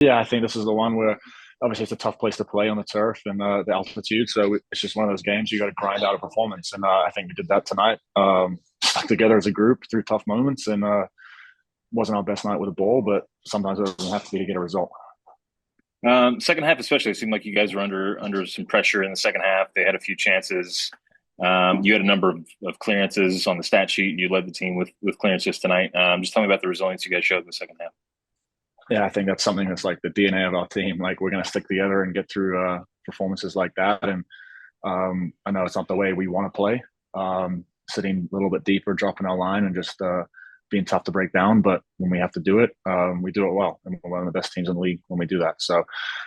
Yeah, I think this is the one where obviously it's a tough place to play on the turf and the altitude. So it's just one of those games you got to grind out a performance, and I think we did that tonight. Stuck together as a group through tough moments, and wasn't our best night with the ball, but sometimes it doesn't have to be to get a result. Second half, especially, it seemed like you guys were under some pressure in the second half. They had a few chances. You had a number of clearances on the stat sheet. You led the team with clearances tonight. Just tell me about the resilience you guys showed in the second half. Yeah, I think that's something that's like the DNA of our team. Like we're going to stick together and get through performances like that. And I know it's not the way we want to play, sitting a little bit deeper, dropping our line, and just being tough to break down. But when we have to do it, we do it well, and we're one of the best teams in the league when we do that. So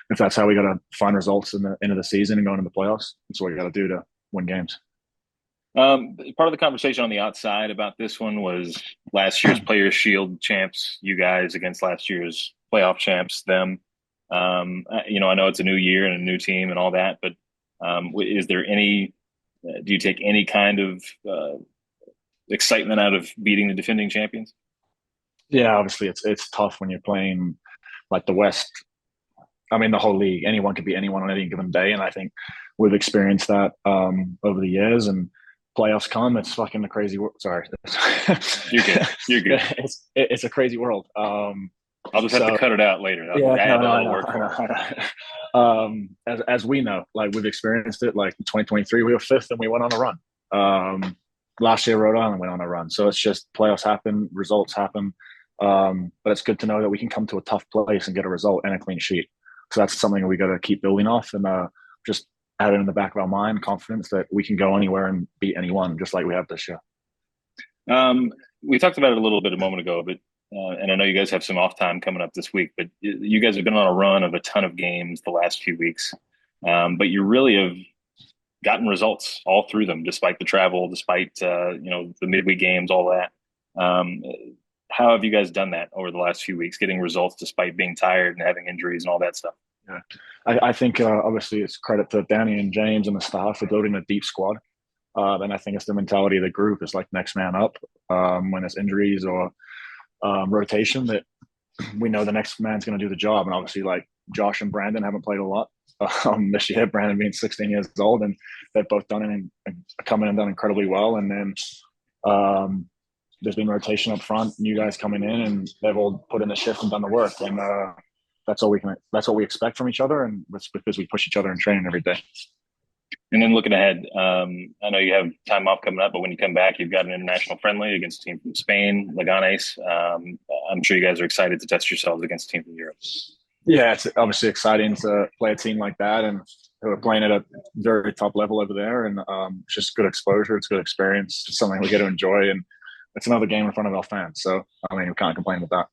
if that's how we got to find results in the end of the season and going into the playoffs, that's what we got to do to win games. Part of the conversation on the outside about this one was last year's Players Shield champs, you guys against last year's playoff champs, them. I know it's a new year and a new team and all that, but is there any? Do you take any kind of excitement out of beating the defending champions? Yeah, obviously it's tough when you're playing like the West. I mean, the whole league. Anyone could be anyone on any given day, and I think we've experienced that over the years. And playoffs come, it's fucking a crazy world. Sorry, You're good. You're good. it's a crazy world. I'll just have to So cut it out later. I'll yeah, no, add no, a I little know, word I for know, it. I know. As we know, like we've experienced it. Like in 2023, we were fifth and we went on a run. Last year, Rhode Island went on a run. So it's just playoffs happen, results happen. But it's good to know that we can come to a tough place and get a result and a clean sheet. So that's something we got to keep building off and just have it in the back of our mind, confidence that we can go anywhere and beat anyone, just like we have this year. Um, we talked about it a little bit a moment ago, but and I know you guys have some off time coming up this week, but you guys have been on a run of a ton of games the last few weeks. But you really have gotten results all through them, despite the travel, despite the midweek games, all that. Um, how have you guys done that over the last few weeks, getting results despite being tired and having injuries and all that stuff? Yeah. I think obviously it's credit to Danny and James and the staff for building a deep squad. And I think it's the mentality of the group. It's like next man up when it's injuries or rotation that we know the next man's going to do the job. And obviously, like Josh and Brandon haven't played a lot this year. Brandon being 16 years old, and they've both done it and come in and done incredibly well. And then there's been rotation up front, new guys coming in, and they've all put in the shift and done the work. And that's all we can. That's what we expect from each other, and it's because we push each other in training every day. And then looking ahead, I know you have time off coming up, but when you come back, you've got an international friendly against a team from Spain, Leganes. I'm sure you guys are excited to test yourselves against a team from Europe. Yeah, it's obviously exciting to play a team like that, and we're playing at a very top level over there, and it's just good exposure. It's good experience. It's something we get to enjoy, and it's another game in front of our fans. So I mean, we can't complain with that.